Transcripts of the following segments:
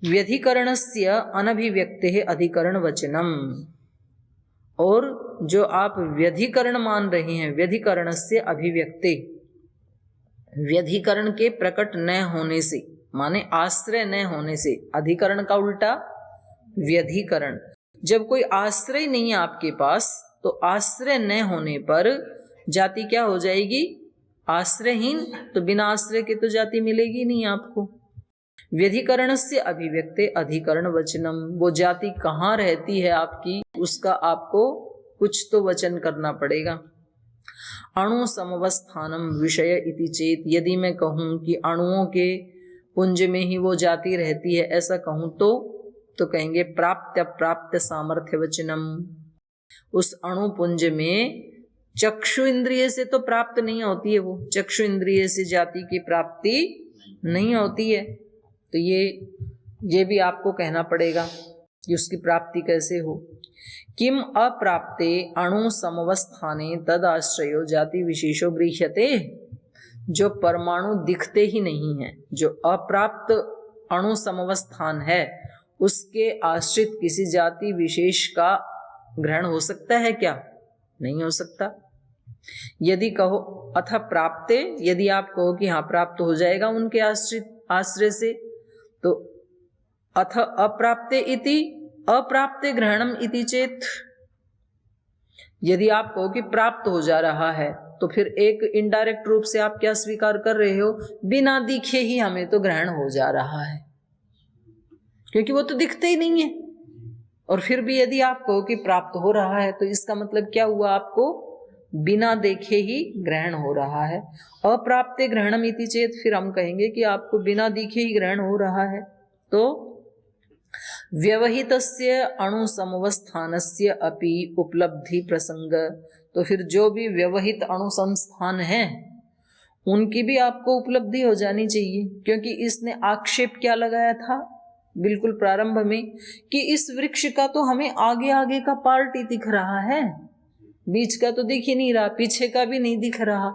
व्यधिकरणस्य अनभिव्यक्तेः अधिकरण वचनम, और जो आप व्यधिकरण मान रहे हैं, व्यधिकरणस्य अभिव्यक्ते, व्यधिकरण के प्रकट न होने से, माने आश्रय न होने से, अधिकरण का उल्टा व्यधिकरण। जब कोई आश्रय नहीं है आपके पास, तो आश्रय न होने पर जाति क्या हो जाएगी? आश्रयहीन। तो बिना आश्रय के तो जाति मिलेगी नहीं आपको। व्यधिकरण से अभिव्यक्ते अधिकरण वचनम, वो जाति कहाँ रहती है आपकी, उसका आपको कुछ तो वचन करना पड़ेगा। अणु समवस्थानम विषय इति चेत, यदि मैं कहूं कि अणुओं के पुंज में ही वो जाति रहती है, ऐसा कहूं तो कहेंगे प्राप्त प्राप्त सामर्थ्य वचनम। उस अणु पुंज में चक्षु इंद्रिय से तो प्राप्त नहीं होती है, वो चक्षु इंद्रिय से जाति की प्राप्ति नहीं होती है। तो ये भी आपको कहना पड़ेगा कि उसकी प्राप्ति कैसे हो। किम अप्राप्ते अणु समवस्थाने तद आश्रयो जाति विशेषो गृह्यते, जो परमाणु दिखते ही नहीं है, जो अप्राप्त अणु समवस्थान है, उसके आश्रित किसी जाति विशेष का ग्रहण हो सकता है क्या? नहीं हो सकता। यदि कहो अथ प्राप्ते, यदि आप कहो कि हाँ प्राप्त हो जाएगा उनके आश्रय से, तो अथ अप्राप्ते इति अप्राप्ते ग्रहणम इति चेत, यदि आप कहो कि प्राप्त हो जा रहा है, तो फिर एक इनडायरेक्ट रूप से आप क्या स्वीकार कर रहे हो? बिना दिखे ही हमें तो ग्रहण हो जा रहा है, क्योंकि वो तो दिखते ही नहीं है। और फिर भी यदि आप कहो कि प्राप्त हो रहा है, तो इसका मतलब क्या हुआ? आपको बिना देखे ही ग्रहण हो रहा है। अप्राप्ते ग्रहणम इति चेत, फिर हम कहेंगे कि आपको बिना दिखे ही ग्रहण हो रहा है। तो व्यवहितस्य अणु समवस्थानस्य अपि उपलब्धि प्रसंग, तो फिर जो भी व्यवहित अणु संस्थान है उनकी भी आपको उपलब्धि हो जानी चाहिए, क्योंकि इसने आक्षेप क्या लगाया था बिल्कुल प्रारंभ में कि इस वृक्ष का तो हमें आगे आगे का पार्ट ही दिख रहा है, बीच का तो दिख ही नहीं रहा, पीछे का भी नहीं दिख रहा,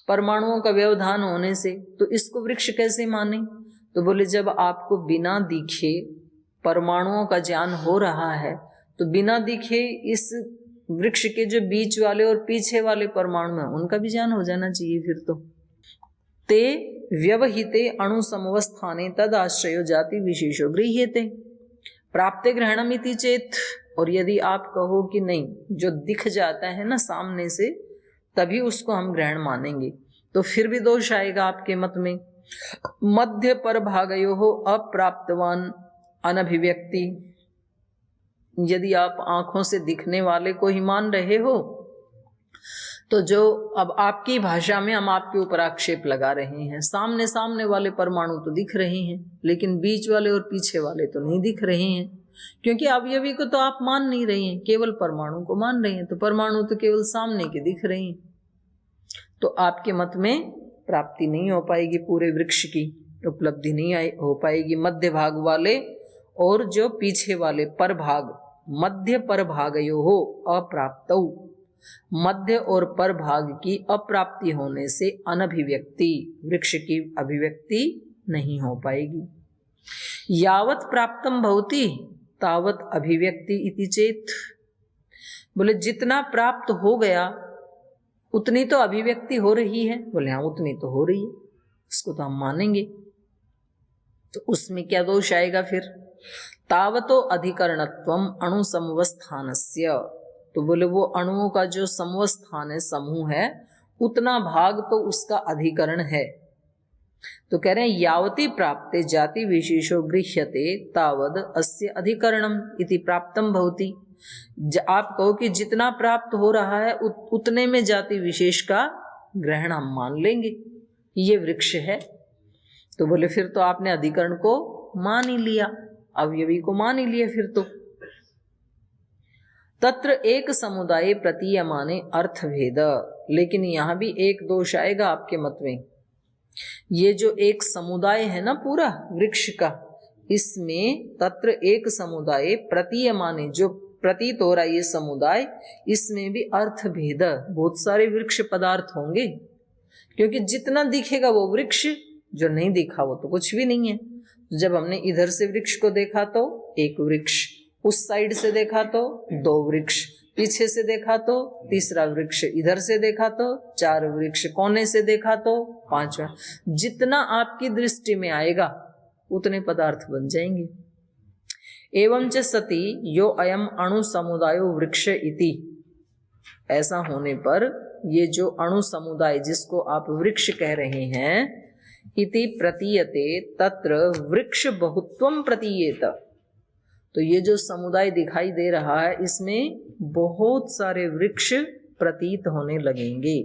परमाणुओं का व्यवधान होने से, तो इसको वृक्ष कैसे माने? तो बोले जब आपको बिना दिखे परमाणुओं का ज्ञान हो रहा है, तो बिना दिखे इस वृक्ष के जो बीच वाले और पीछे वाले परमाणु हैं उनका भी ज्ञान हो जाना चाहिए। फिर तो ते व्यवहिते अणु समवस्थाने तद आश्रयो जाति विशेषो गृह्यते प्राप्ते ग्रहणमिति चेत, और यदि आप कहो कि नहीं, जो दिख जाता है ना सामने से तभी उसको हम ग्रहण मानेंगे, तो फिर भी दोष आएगा आपके मत में। मध्य पर भागयो अप्राप्तवान अनभिव्यक्ति, यदि आप आंखों से दिखने वाले को ही मान रहे हो, तो जो अब आपकी भाषा में हम आपके ऊपर आक्षेप लगा रहे हैं, सामने सामने वाले परमाणु तो दिख रहे हैं, लेकिन बीच वाले और पीछे वाले तो नहीं दिख रहे हैं, क्योंकि अवयवी को तो आप मान नहीं रहे हैं, केवल परमाणु को मान रहे हैं, तो परमाणु तो केवल सामने के दिख रहे हैं। तो आपके मत में प्राप्ति नहीं हो पाएगी, पूरे वृक्ष की उपलब्धि नहीं हो पाएगी। मध्य भाग वाले और जो पीछे वाले परभाग, मध्य परभागयो हो अप्राप्तौ, मध्य और परभाग की अप्राप्ति होने से अनभिव्यक्ति, वृक्ष की अभिव्यक्ति नहीं हो पाएगी। यावत प्राप्तम भवति तावत अभिव्यक्ति इति चेत, बोले जितना प्राप्त हो गया उतनी तो अभिव्यक्ति हो रही है। बोले हाँ उतनी तो हो रही है, इसको तो हम मानेंगे। तो उसमें क्या दोष आएगा फिर? तावतो अधिकरणत्वम अणु समवस्थानस्य, तो बोले वो अणुओं का जो समवस्थान है, समूह है, उतना भाग तो उसका अधिकरण है। तो कह रहे हैं यावती प्राप्ते जाति विशेषो गृह्यते तावद अस्य अधिकरणम इति प्राप्तम भवति। आप कहो कि जितना प्राप्त हो रहा है उतने में जाति विशेष का ग्रहण हम मान लेंगे, ये वृक्ष है। तो बोले फिर तो आपने अधिकरण को मान ही लिया, अवयवी को मान ही लिया फिर तो। तत्र एक समुदाय प्रतीयमाने अर्थभेद, लेकिन यहां भी एक दोष आएगा आपके मत में। ये जो एक समुदाय है ना पूरा वृक्ष का, इसमें तत्र एक समुदाय प्रतीयमाने, जो प्रतीत हो रहा है ये समुदाय, इसमें भी अर्थभेद, बहुत सारे वृक्ष पदार्थ होंगे, क्योंकि जितना दिखेगा वो वृक्ष, जो नहीं दिखा वो तो कुछ भी नहीं है। जब हमने इधर से वृक्ष को देखा तो एक वृक्ष, उस साइड से देखा तो दो वृक्ष, पीछे से देखा तो तीसरा वृक्ष, इधर से देखा तो चार वृक्ष, कोने से देखा तो पांचवा। जितना आपकी दृष्टि में आएगा उतने पदार्थ बन जाएंगे। एवं च सति यो अयम अणु समुदायो वृक्ष इति, ऐसा होने पर ये जो अणु समुदाय जिसको आप वृक्ष कह रहे हैं, इति प्रतीयते तत्र वृक्ष बहुत्वम प्रतीयेत, तो ये जो समुदाय दिखाई दे रहा है इसमें बहुत सारे वृक्ष प्रतीत होने लगेंगे।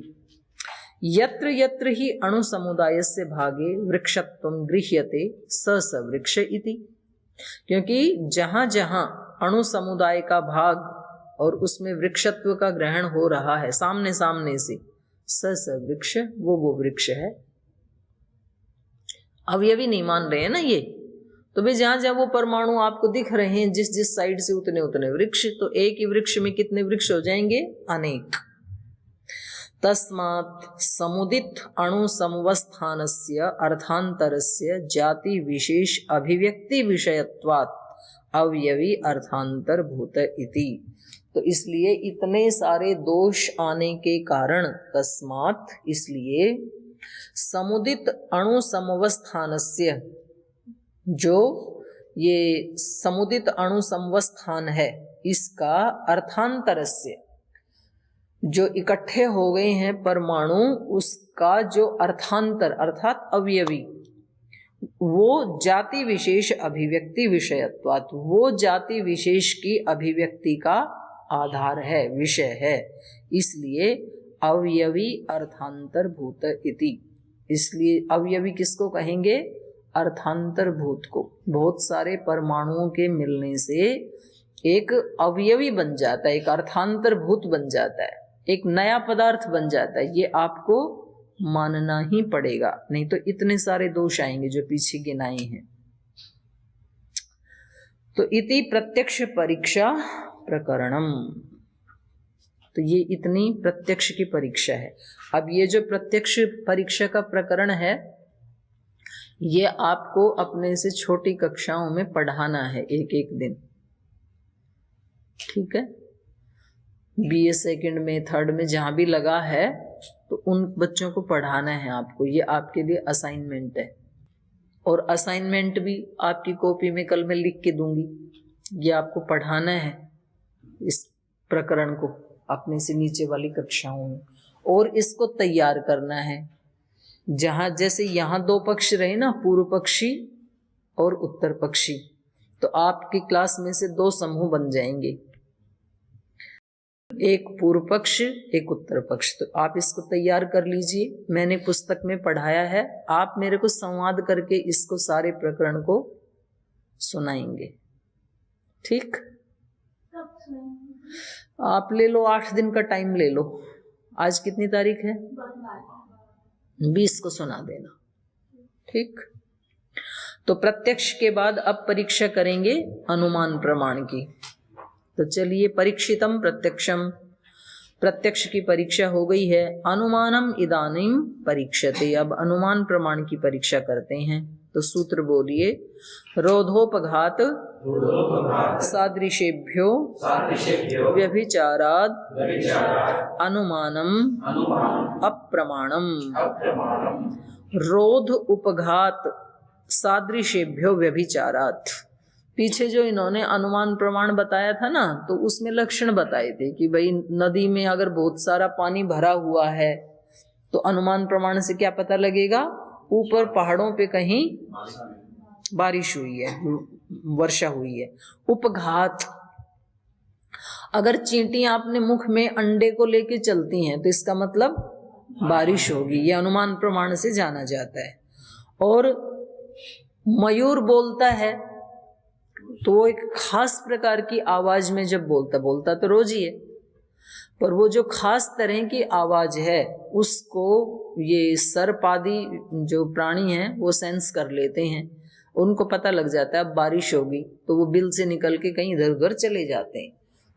यत्र यत्र ही अणु समुदायस्य भागे वृक्षत्वं गृह्यते स स वृक्ष इति, क्योंकि जहां जहां अणु समुदाय का भाग और उसमें वृक्षत्व का ग्रहण हो रहा है सामने सामने से, स स वृक्ष, वो वृक्ष है। अवयवी नहीं मान रहे हैं ना ये, तो भाई जहां जहां वो परमाणु आपको दिख रहे हैं जिस जिस साइड से उतने उतने वृक्ष, तो एक ही वृक्ष में कितने वृक्ष हो जाएंगे? अनेक। तस्मात् समुदित अणु समवस्थानस्य अर्थांतरस्य जाति विशेष अभिव्यक्ति विषयत्वात् अवयवी अर्थांतरभूत इति, तो इसलिए इतने सारे दोष आने के कारण, तस्मात् इसलिए, समुदित अणु समवस्थानस्य, जो ये समुदित अणु समवस्थान है इसका अर्थांतरस्य, जो इकट्ठे हो गए हैं परमाणु, उसका जो अर्थांतर अर्थात अवयवी, वो जाति विशेष अभिव्यक्ति विषयत्वात्, वो जाति विशेष की अभिव्यक्ति का आधार है, विषय है, इसलिए अवयवी अर्थांतरभूत इति। इसलिए अवयवी किसको कहेंगे? अर्थांतरभूत को। बहुत सारे परमाणुओं के मिलने से एक अवयवी बन जाता है, एक अर्थांतरभूत बन जाता है, एक नया पदार्थ बन जाता है। ये आपको मानना ही पड़ेगा, नहीं तो इतने सारे दोष आएंगे जो पीछे गिनाए हैं। तो इति प्रत्यक्ष परीक्षा प्रकरणम, तो ये इतनी प्रत्यक्ष की परीक्षा है। अब ये जो प्रत्यक्ष परीक्षा का प्रकरण है, ये आपको अपने से छोटी कक्षाओं में पढ़ाना है एक एक दिन, ठीक है? बीए सेकंड में, थर्ड में, जहां भी लगा है तो उन बच्चों को पढ़ाना है आपको। ये आपके लिए असाइनमेंट है, और असाइनमेंट भी आपकी कॉपी में कल मैं लिख के दूंगी। ये आपको पढ़ाना है इस प्रकरण को अपने से नीचे वाली कक्षाओं में, और इसको तैयार करना है। जहां जैसे यहाँ दो पक्ष रहे ना, पूर्व पक्षी और उत्तर पक्षी, तो आपकी क्लास में से दो समूह बन जाएंगे, एक पूर्व पक्ष एक उत्तर पक्ष। तो आप इसको तैयार कर लीजिए, मैंने पुस्तक में पढ़ाया है, आप मेरे को संवाद करके इसको सारे प्रकरण को सुनाएंगे, ठीक? आप ले लो 8 दिन का टाइम ले लो। आज कितनी तारीख है? 20 को सुना देना, ठीक? तो प्रत्यक्ष के बाद अब परीक्षा करेंगे अनुमान प्रमाण की। तो चलिए, परीक्षितम प्रत्यक्षम, प्रत्यक्ष की परीक्षा हो गई है। अनुमानम इदानीम परीक्षते, अब अनुमान प्रमाण की परीक्षा करते हैं। तो सूत्र बोलिए, रोधोपघात सादृशेभ्यो व्यभिचाराद अनुमानम अप्रमाणम। रोध उपघात सादृशेभ्यो व्यभिचारात, पीछे जो इन्होंने अनुमान प्रमाण बताया था ना, तो उसमें लक्षण बताए थे कि भाई नदी में अगर बहुत सारा पानी भरा हुआ है तो अनुमान प्रमाण से क्या पता लगेगा? ऊपर पहाड़ों पे कहीं बारिश हुई है, वर्षा हुई है। उपघात, अगर चींटियां अपने मुख में अंडे को लेके चलती हैं तो इसका मतलब बारिश होगी, ये अनुमान प्रमाण से जाना जाता है। और मयूर बोलता है तो वो एक खास प्रकार की आवाज में जब बोलता तो रोज ही है, पर वो जो खास तरह की आवाज है उसको ये सर्प आदि जो प्राणी हैं वो सेंस कर लेते हैं, उनको पता लग जाता है अब बारिश होगी, तो वो बिल से निकल के कहीं इधर उधर चले जाते हैं।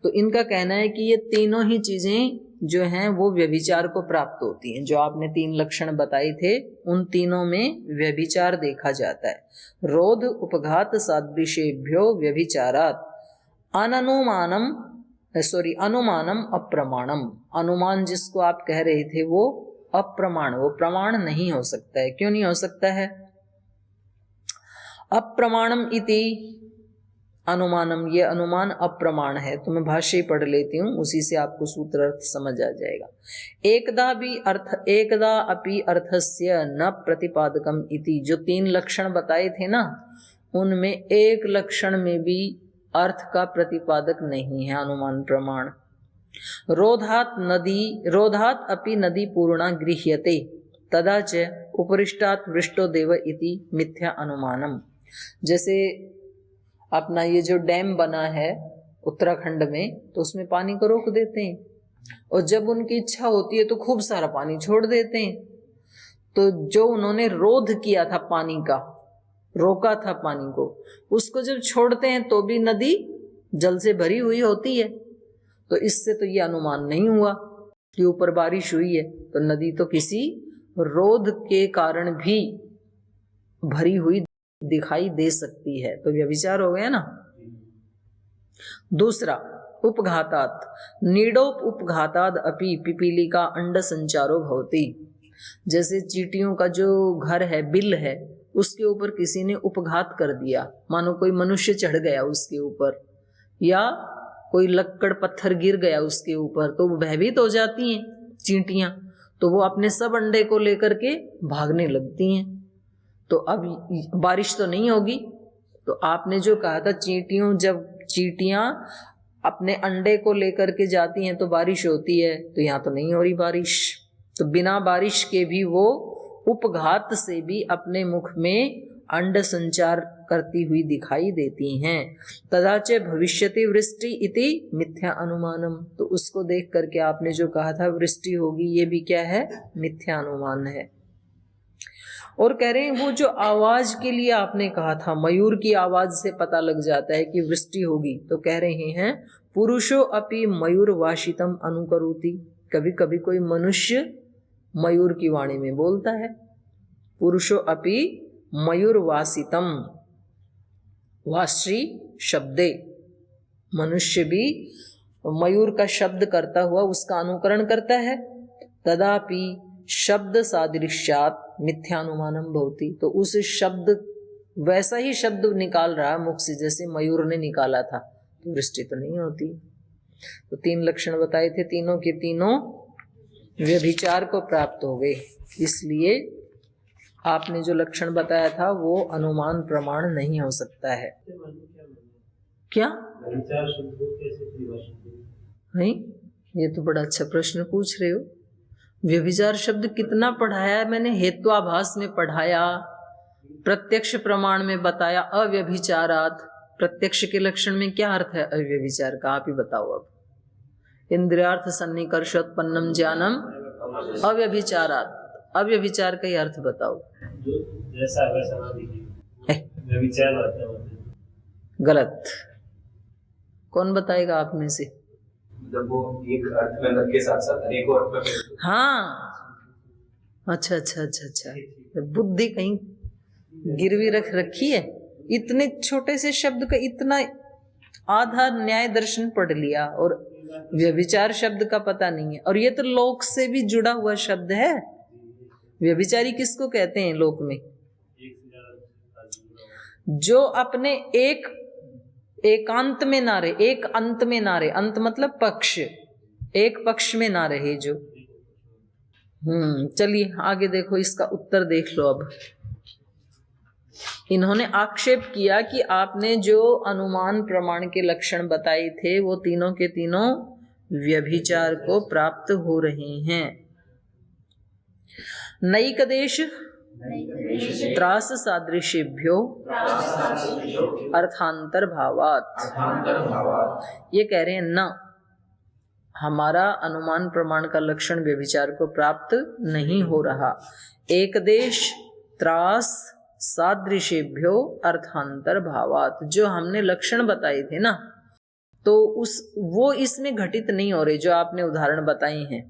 तो इनका कहना है कि ये तीनों ही चीजें जो हैं वो व्यभिचार को प्राप्त होती हैं। जो आपने 3 लक्षण बताए थे उन तीनों में व्यभिचार देखा जाता है। रोध उपघात सादृशेभ्यो व्यभिचारात् अनुमानम अप्रमाणम। अनुमान जिसको आप कह रहे थे वो अप्रमाण, वो प्रमाण नहीं हो सकता है। क्यों नहीं हो सकता है? अप्रमाणम इति अनुमानम, ये अनुमान अप्रमाण है। तो मैं भाष्य पढ़ लेती हूँ, उसी से आपको सूत्र अर्थ समझ आ जाएगा। एकदा अपि अर्थस्य न प्रतिपादकम इति, जो 3 लक्षण बताए थे ना, उनमें एक लक्षण में भी अर्थ का प्रतिपादक नहीं है अनुमान प्रमाण। रोधात अपि नदी पूर्णा गृह्यते तदा च उपरिष्टात् वृष्टो देव इति मिथ्या अनुमानम। जैसे अपना ये जो डैम बना है उत्तराखंड में, तो उसमें पानी को रोक देते हैं, और जब उनकी इच्छा होती है तो खूब सारा पानी छोड़ देते हैं। तो जो उन्होंने रोध किया था पानी का, रोका था पानी को, उसको जब छोड़ते हैं तो भी नदी जल से भरी हुई होती है। तो इससे तो ये अनुमान नहीं हुआ कि ऊपर बारिश हुई है, तो नदी तो किसी रोध के कारण भी भरी हुई दिखाई दे सकती है। तो व्यभिचार हो गया ना। दूसरा, उपघातात् नीडोप उपघाताद अपि पिपीलिका अंड संचारो भवति। जैसे चींटियों का जो घर है, बिल है, उसके ऊपर किसी ने उपघात कर दिया, मानो कोई मनुष्य चढ़ गया उसके ऊपर, या कोई लक्कड़ पत्थर गिर गया उसके ऊपर, तो वो भयभीत हो जाती हैं चींटियां, तो वो अपने सब अंडे को लेकर के भागने लगती हैं। तो अब बारिश तो नहीं होगी। तो आपने जो कहा था जब चींटियां अपने अंडे को लेकर के जाती हैं तो बारिश होती है, तो यहाँ तो नहीं हो रही बारिश। तो बिना बारिश के भी वो उपघात से भी अपने मुख में अंड संचार करती हुई दिखाई देती हैं। तदाचे भविष्यति वृष्टि इति मिथ्या अनुमानम। तो उसको देख करके आपने जो कहा था वृष्टि होगी, ये भी क्या है? मिथ्या अनुमान है। और कह रहे हैं वो जो आवाज के लिए आपने कहा था, मयूर की आवाज से पता लग जाता है कि वृष्टि होगी, तो कह रहे हैं पुरुषो अपि मयूर वाशितम अनुकरोति। कभी कभी कोई मनुष्य मयूर की वाणी में बोलता है। पुरुषो अपि मयूर वासितम, वाश्री शब्दे, मनुष्य भी मयूर का शब्द करता हुआ उसका अनुकरण करता है। तदापि शब्द सादृश्यात मिथ्यानुमानम भवति। तो उस शब्द, वैसा ही शब्द निकाल रहा है मुख से जैसे मयूर ने निकाला था, तो वृष्टि तो नहीं होती। तो 3 लक्षण बताए थे, तीनों के तीनों व्यभिचार को प्राप्त हो गए। इसलिए आपने जो लक्षण बताया था वो अनुमान प्रमाण नहीं हो सकता है। क्या नहीं? ये तो बड़ा अच्छा प्रश्न पूछ रहे हो। व्यभिचार शब्द कितना पढ़ाया है मैंने, हेत्वाभास में पढ़ाया, प्रत्यक्ष प्रमाण में बताया अव्यभिचारात। प्रत्यक्ष के लक्षण में क्या अर्थ है अव्यभिचार का, आप ही बताओ। अब इंद्रियार्थ सन्निकर्षोत्पन्नम ज्ञानम अव्यभिचारात, अव्यभिचार का ही अर्थ बताओ। जैसा वैसा ना दिखे, व्यभिचार गलत। कौन बताएगा आप में से? जब वो एक अर्थ में अलग के साथ साथ अनेक अर्थ में। हाँ, अच्छा। बुद्धि कहीं गिरवी रख रखी है। इतने छोटे से शब्द का इतना आधा न्याय दर्शन पढ़ लिया और व्यभिचार शब्द का पता नहीं है। और ये तो लोक से भी जुड़ा हुआ शब्द है। व्यभिचारी किसको कहते हैं लोक में? जो अपने एकांत में ना रहे, एक अंत में ना रहे। अंत मतलब पक्ष, एक पक्ष में ना रहे जो। चलिए आगे देखो, इसका उत्तर देख लो। अब इन्होंने आक्षेप किया कि आपने जो अनुमान प्रमाण के लक्षण बताए थे वो तीनों के तीनों व्यभिचार को प्राप्त हो रहे हैं। नैकदेश त्रास सादृश्येभ्यो अर्थांतर भावात। ये कह रहे हैं न, हमारा अनुमान प्रमाण का लक्षण व्यभिचार को प्राप्त नहीं हो रहा। एकदेश त्रास सादृश्येभ्यो अर्थांतर भावात, जो हमने लक्षण बताए थे ना, तो वो इसमें घटित नहीं हो रहे जो आपने उदाहरण बताए हैं।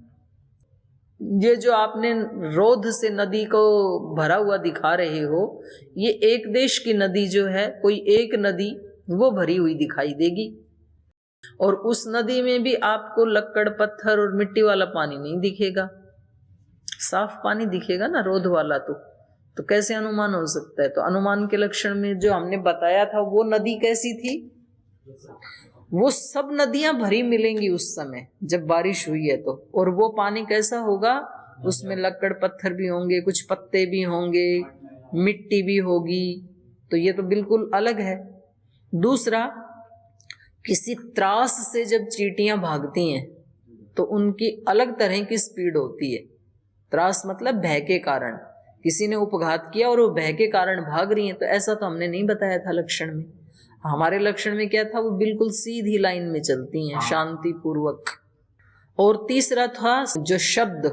ये जो आपने रोध से नदी को भरा हुआ दिखा रहे हो, ये एक देश की नदी जो है, कोई एक नदी वो भरी हुई दिखाई देगी, और उस नदी में भी आपको लक्कड़ पत्थर और मिट्टी वाला पानी नहीं दिखेगा, साफ पानी दिखेगा ना रोध वाला। तो कैसे अनुमान हो सकता है? तो अनुमान के लक्षण में जो हमने बताया था वो नदी कैसी थी? वो सब नदियां भरी मिलेंगी उस समय जब बारिश हुई है तो। और वो पानी कैसा होगा? उसमें लक्कड़ पत्थर भी होंगे, कुछ पत्ते भी होंगे, मिट्टी भी होगी। तो ये तो बिल्कुल अलग है। दूसरा, किसी त्रास से जब चींटियां भागती हैं तो उनकी अलग तरह की स्पीड होती है। त्रास मतलब भय के कारण, किसी ने उपघात किया और वो भय के कारण भाग रही हैं, तो ऐसा तो हमने नहीं बताया था लक्षण में। हमारे लक्षण में क्या था? वो बिल्कुल सीधी लाइन में चलती हैं, शांति पूर्वक। और तीसरा था जो शब्द,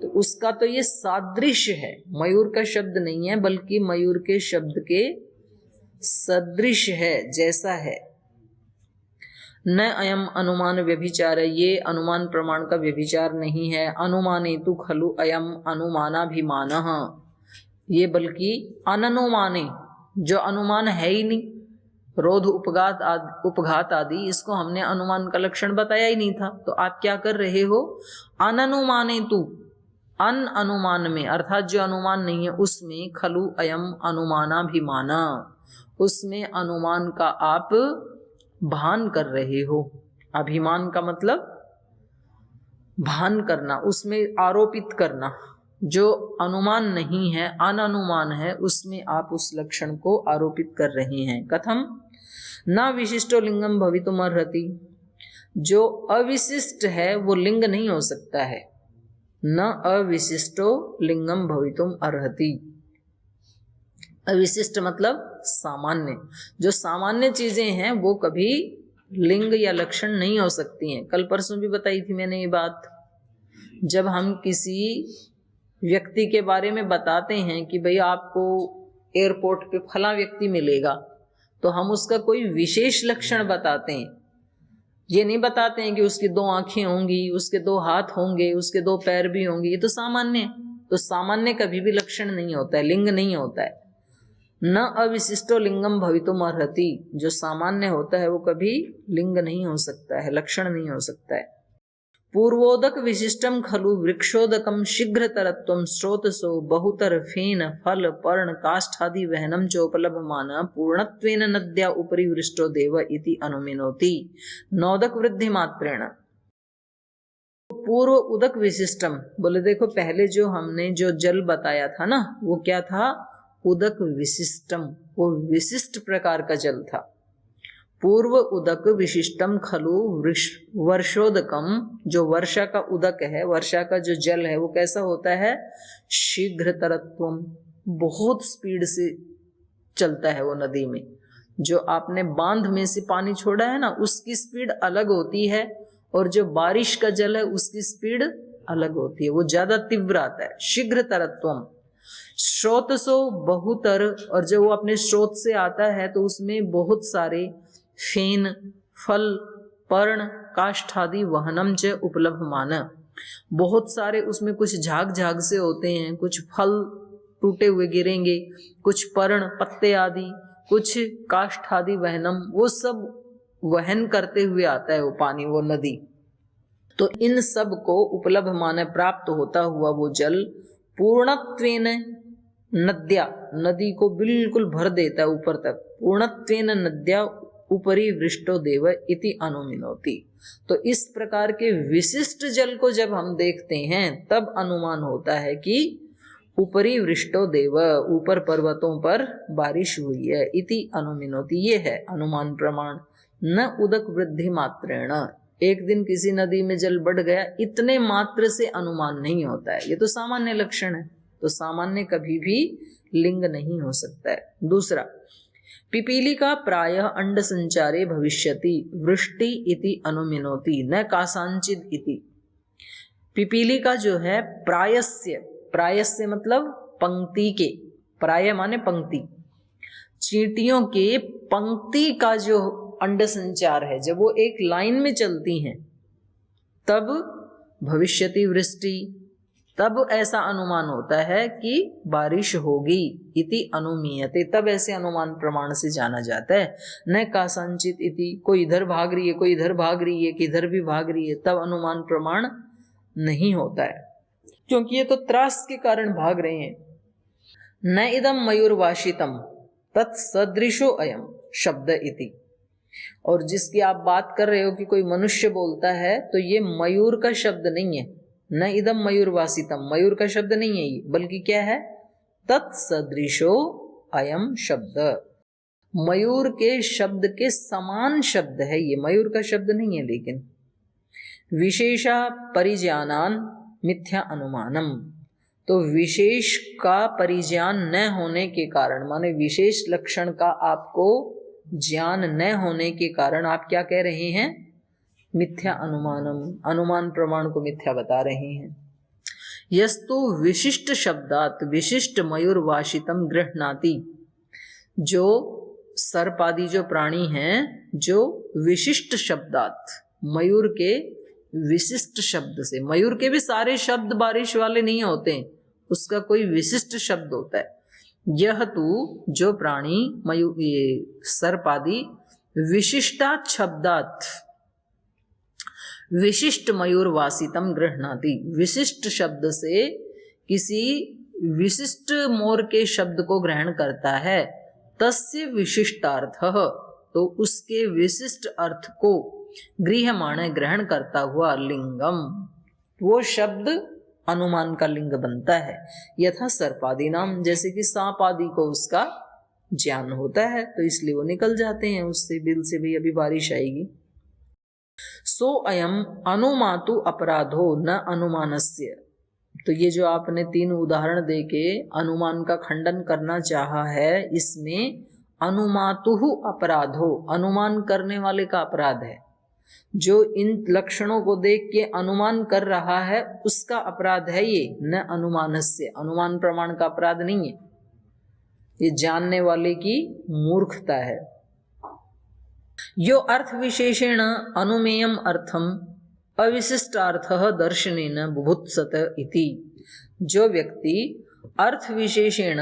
तो उसका तो ये सादृश्य है, मयूर का शब्द नहीं है बल्कि मयूर के शब्द के सदृश है, जैसा है। न अयम अनुमान व्यभिचार, ये अनुमान प्रमाण का व्यभिचार नहीं है। अनुमाने तु खलु अयम अनुमानाभिमानः, ये बल्कि अननुमाने, जो अनुमान है ही नहीं, रोध उपघात आदि, इसको हमने अनुमान का लक्षण बताया ही नहीं था। तो आप क्या कर रहे हो? अननुमाने तु, अन अनुमान में, अर्थात जो अनुमान नहीं है उसमें, खलु अयम अनुमानाभिमाना, उसमें अनुमान का आप भान कर रहे हो। अभिमान का मतलब भान करना, उसमें आरोपित करना। जो अनुमान नहीं है, अननुमान है, उसमें आप उस लक्षण को आरोपित कर रहे हैं। कथम? न विशिष्टो लिंगम भवितुम अर्हति, जो अविशिष्ट है वो लिंग नहीं हो सकता है। न अविशिष्टो लिंगम भवितुम अर्हति। अविशिष्ट मतलब सामान्य, जो सामान्य चीजें हैं वो कभी लिंग या लक्षण नहीं हो सकती हैं। कल परसों भी बताई थी मैंने ये बात। जब हम किसी व्यक्ति के बारे में बताते हैं कि भाई आपको एयरपोर्ट पे फला व्यक्ति मिलेगा, तो हम उसका कोई विशेष लक्षण बताते हैं। ये नहीं बताते हैं कि उसकी 2 आंखें होंगी, उसके 2 हाथ होंगे, उसके 2 पैर भी होंगे। ये तो सामान्य है। तो सामान्य कभी भी लक्षण नहीं होता है, लिंग नहीं होता है। न अविशिष्टो लिंगम भवितुम अर्हति, जो सामान्य होता है वो कभी लिंग नहीं हो सकता है, लक्षण नहीं हो सकता है। पूर्वोदक विशिष्टम खलु वृक्षोदकम शीघ्रतरत्वम स्रोतसो बहुतर फेन फल पर्ण काष्ठादि वहनम चोपलभमान पूर्णत्वेन नद्या उपरि वृष्टो देव इति अनुमिनोति नोदक वृद्धि मात्रेण। पूर्व उदक विशिष्टम बोले, देखो पहले जो हमने जो जल बताया था ना, वो क्या था? उदक विशिष्टम, वो विशिष्ट प्रकार का जल था। पूर्व उदक विशिष्टम खलु वर्षोदकम, जो वर्षा का उदक है, वर्षा का जो जल है वो कैसा होता है? शीघ्रतरत्वम, बहुत स्पीड से चलता है वो नदी में। जो आपने बांध में से पानी छोड़ा है ना, उसकी स्पीड अलग होती है, और जो बारिश का जल है उसकी स्पीड अलग होती है, वो ज्यादा तीव्र आता है। शीघ्रतरत्वम। स्रोतसो बहुतर, और जब वो अपने स्रोत से आता है तो उसमें बहुत सारे फेन फल पर्ण काष्ठादि वहनम च उपलभमान, बहुत सारे उसमें कुछ झाग झाग से होते हैं, कुछ फल टूटे हुए गिरेंगे, कुछ पर्ण पत्ते आदि, कुछ काष्ठादि वहनम, वो सब वहन करते हुए आता है वो पानी, वो नदी। तो इन सब को उपलभमान, प्राप्त होता हुआ वो जल, पूर्णत्वेन नद्या, नदी को बिल्कुल भर देता है ऊपर तक। पूर्णत्वेन नद्या उपरि वृष्टो देव इति अनुमिनोति। तो इस प्रकार के विशिष्ट जल को जब हम देखते हैं तब अनुमान होता है कि उपरि वृष्टो देव, ऊपर पर्वतों पर बारिश हुई है। इति अनुमिनोति, ये है अनुमान प्रमाण। न उदक वृद्धि मात्रेण, एक दिन किसी नदी में जल बढ़ गया, इतने मात्र से अनुमान नहीं होता है, ये तो सामान्य लक्षण है। तो सामान्य कभी भी लिंग नहीं हो सकता है। दूसरा, पिपीली का प्रायः अंड संचारे भविष्यति वृष्टि इति अनुमिनोति न कासांचिद इति। पिपीली का जो है प्रायस्य, प्रायस्य मतलब पंक्ति के, प्राय माने पंक्ति, चींटियों के पंक्ति का जो अंड संचार है, जब वो एक लाइन में चलती हैं तब भविष्यति वृष्टि, तब ऐसा अनुमान होता है कि बारिश होगी। इति अनुमीयते, तब ऐसे अनुमान प्रमाण से जाना जाता है। न कासांचित इति, कोई इधर भाग रही है कोई इधर भाग रही है किधर भी भाग रही है, तब अनुमान प्रमाण नहीं होता है, क्योंकि ये तो त्रास के कारण भाग रहे हैं। न इदम मयूरवाशितम तत्सदृशो अयम शब्द इति, और जिसकी आप बात कर रहे हो कि कोई मनुष्य बोलता है, तो ये मयूर का शब्द नहीं है। न इदम मयूरवासितम, मयूर का शब्द नहीं है ये, बल्कि क्या है, तत्सदृशो अयम शब्द, मयूर के शब्द के समान शब्द है ये, मयूर का शब्द नहीं है। लेकिन विशेषा परिज्ञानान मिथ्या अनुमानम, तो विशेष का परिज्ञान न होने के कारण, माने विशेष लक्षण का आपको ज्ञान न होने के कारण आप क्या कह रहे हैं, मिथ्या अनुमानम, अनुमान प्रमाण को मिथ्या बता रहे हैं। यस्तु विशिष्ट शब्दात विशिष्ट मयूरवाशितम गृह्णाति, जो सर्पादि जो प्राणी हैं, जो विशिष्ट शब्दात, मयूर के विशिष्ट शब्द से, मयूर के भी सारे शब्द बारिश वाले नहीं होते, उसका कोई विशिष्ट शब्द होता है। यह तो जो प्राणी मयूर, ये सर्पादि विशिष्टात शब्दात विशिष्ट मयूरवासितम गृह्णाति, विशिष्ट शब्द से किसी विशिष्ट मोर के शब्द को ग्रहण करता है। तस्य विशिष्टार्थः, तो उसके विशिष्ट अर्थ को गृह्यमाणे ग्रहण करता हुआ लिंगम, वो शब्द अनुमान का लिंग बनता है। यथा सर्पादि नाम, जैसे कि सांप आदि को उसका ज्ञान होता है, तो इसलिए वो निकल जाते हैं उससे, बिल से भी अभी बारिश आएगी। सो अयम अनुमातु अपराधो न अनुमानस्य, तो ये जो आपने 3 उदाहरण देके अनुमान का खंडन करना चाहा है, इसमें अनुमातुहु अपराधो, अनुमान करने वाले का अपराध है। जो इन लक्षणों को देख के अनुमान कर रहा है उसका अपराध है ये, न अनुमानस्य, अनुमान प्रमाण का अपराध नहीं है, ये जानने वाले की मूर्खता है। यो अर्थ विशेषेण अनुमेयम अर्थम अविशिष्टार्थः दर्शनेन बुभुत्सत इति, जो व्यक्ति अर्थ विशेषेण,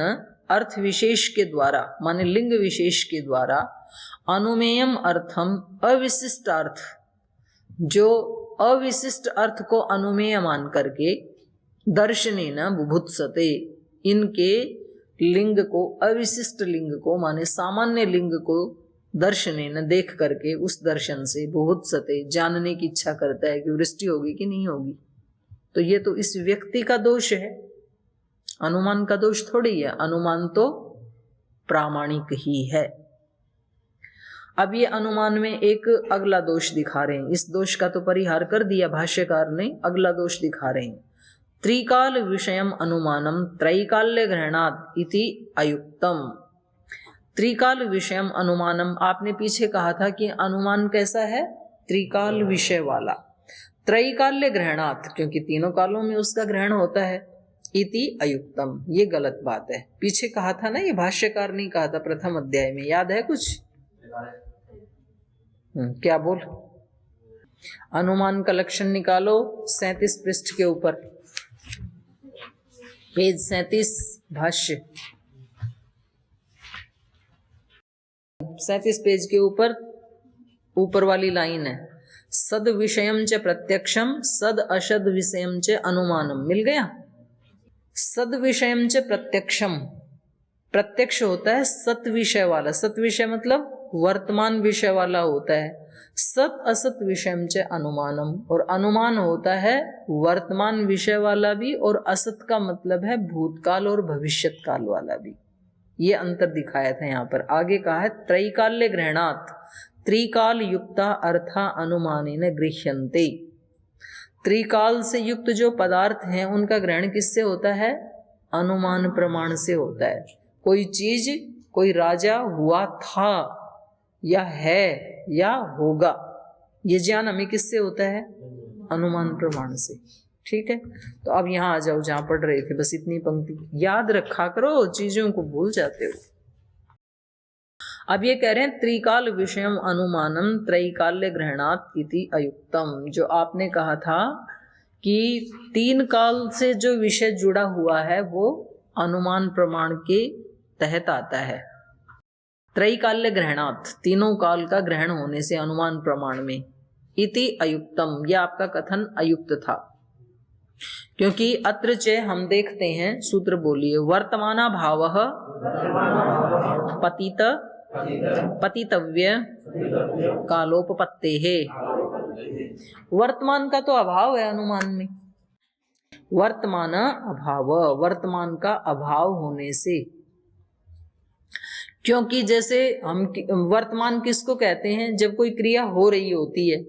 अर्थ विशेष के द्वारा, माने लिंग विशेष के द्वारा, अनुमेयम अर्थम अविशिष्टार्थ, जो अविशिष्ट अर्थ को अनुमेय मान करके, दर्शनेन बुभुत्सते, इनके लिंग को, अविशिष्ट लिंग को माने सामान्य लिंग को दर्शनेन देख करके, उस दर्शन से बुभुत्सते, जानने की इच्छा करता है कि वृष्टि होगी कि नहीं होगी। तो ये तो इस व्यक्ति का दोष है, अनुमान का दोष थोड़ी है, अनुमान तो प्रामाणिक ही है। अब ये अनुमान में एक अगला दोष दिखा रहे हैं, इस दोष का तो परिहार कर दिया भाष्यकार ने, अगला दोष दिखा रहे हैं। त्रिकाल विषयम अनुमानम त्रैकाल्य ग्रहणात् इति अयुक्तम, त्रिकाल विषयम अनुमानम, आपने पीछे कहा था कि अनुमान कैसा है, त्रिकाल विषय वाला, त्रैकाल्य ग्रहणात्, क्योंकि तीनों कालों में उसका ग्रहण होता है, इति अयुक्तम, ये गलत बात है। पीछे कहा था ना, ये भाष्यकार ने कहा था प्रथम अध्याय में, याद है कुछ? क्या बोल, अनुमान का लक्षण निकालो, 37 पृष्ठ के ऊपर, पेज 37, भाष्य 37 पेज के ऊपर वाली लाइन है, सद विषयम च प्रत्यक्षम सद अशद विषयम च अनुमानम, मिल गया। सद विषयम च प्रत्यक्षम, प्रत्यक्ष होता है सत विषय वाला, सत विषय मतलब वर्तमान विषय वाला होता है। सत असत विषयम च अनुमानम, और अनुमान होता है वर्तमान विषय वाला भी, और असत का मतलब है भूतकाल और भविष्यत काल वाला भी। ये अंतर दिखाया था यहाँ पर। आगे कहा है त्रैकाल्य ग्रहणात्, त्रिकाल युक्ता अर्था अनुमानेन गृह्यन्ते, त्रिकाल से युक्त जो पदार्थ हैं उनका ग्रहण किससे होता है, अनुमान प्रमाण से होता है। कोई चीज, कोई राजा हुआ था या है या होगा, ये ज्ञान हमें किससे होता है, अनुमान प्रमाण से। ठीक है, तो अब यहाँ आ जाओ जहाँ पढ़ रहे थे, बस इतनी पंक्ति याद रखा करो, चीजों को भूल जाते हो। अब ये कह रहे हैं त्रिकाल विषयम अनुमानम त्रैकाल्य ग्रहणात् इति अयुक्तम। जो आपने कहा था कि 3 काल से जो विषय जुड़ा हुआ है वो अनुमान प्रमाण के तहत आता है। त्रैकाल्य ग्रहणात्, तीनों काल का ग्रहण होने से अनुमान प्रमाण में, इति अयुक्तम, यह आपका कथन अयुक्त था। क्योंकि अत्र च हम देखते हैं, सूत्र बोलिए, वर्तमाना भावः पतित पतितव्य कालोपपत्तेः। वर्तमान का तो अभाव है अनुमान में, वर्तमान अभाव, वर्तमान का अभाव होने से। क्योंकि जैसे हम वर्तमान किसको कहते हैं, जब कोई क्रिया हो रही होती है,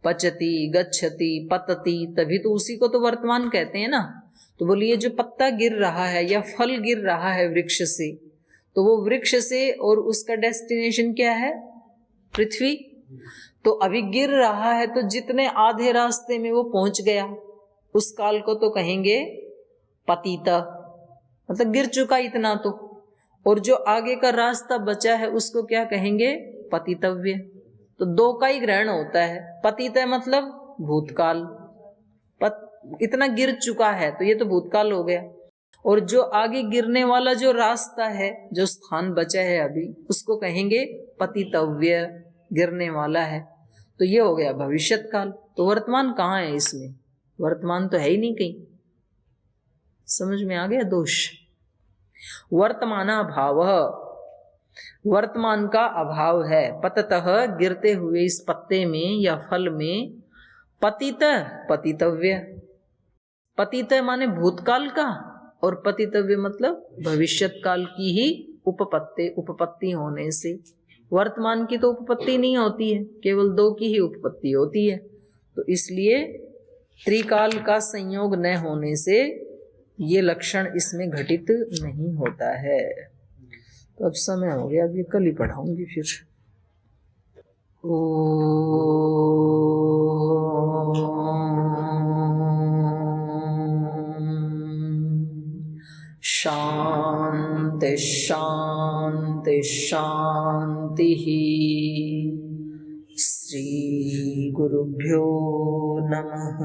पचती गच्छति पतति, तभी तो उसी को तो वर्तमान कहते हैं ना। तो बोलिए जो पत्ता गिर रहा है या फल गिर रहा है वृक्ष से, तो वो वृक्ष से और उसका डेस्टिनेशन क्या है, पृथ्वी। तो अभी गिर रहा है तो जितने आधे रास्ते में वो पहुंच गया, उस काल को तो कहेंगे पतिता, मतलब गिर चुका इतना तो। और जो आगे का रास्ता बचा है उसको क्या कहेंगे, पतितव्य। तो 2 का ही ग्रहण होता है। पतित मतलब भूतकाल, इतना गिर चुका है तो ये तो भूतकाल हो गया। और जो आगे गिरने वाला जो रास्ता है, जो स्थान बचा है अभी, उसको कहेंगे पतितव्य, गिरने वाला है। तो ये हो गया भविष्यत काल। तो वर्तमान कहाँ है इसमें, वर्तमान तो है ही नहीं कहीं। समझ में आ गया दोष। वर्तमाना भाव, वर्तमान का अभाव है। पततः, गिरते हुए इस पत्ते में या फल में, पतित पतितव्य, पतित माने भूतकाल का, और पतितव्य मतलब भविष्यत काल की ही उपपत्ति होने से। वर्तमान की तो उपपत्ति नहीं होती है, केवल 2 की ही उपपत्ति होती है। तो इसलिए त्रिकाल का संयोग न होने से ये लक्षण इसमें घटित नहीं होता है। तो अब समय हो गया, अभी कल ही पढ़ाऊंगी फिर। शांति शांति शांति। श्री गुरुभ्यो नमः।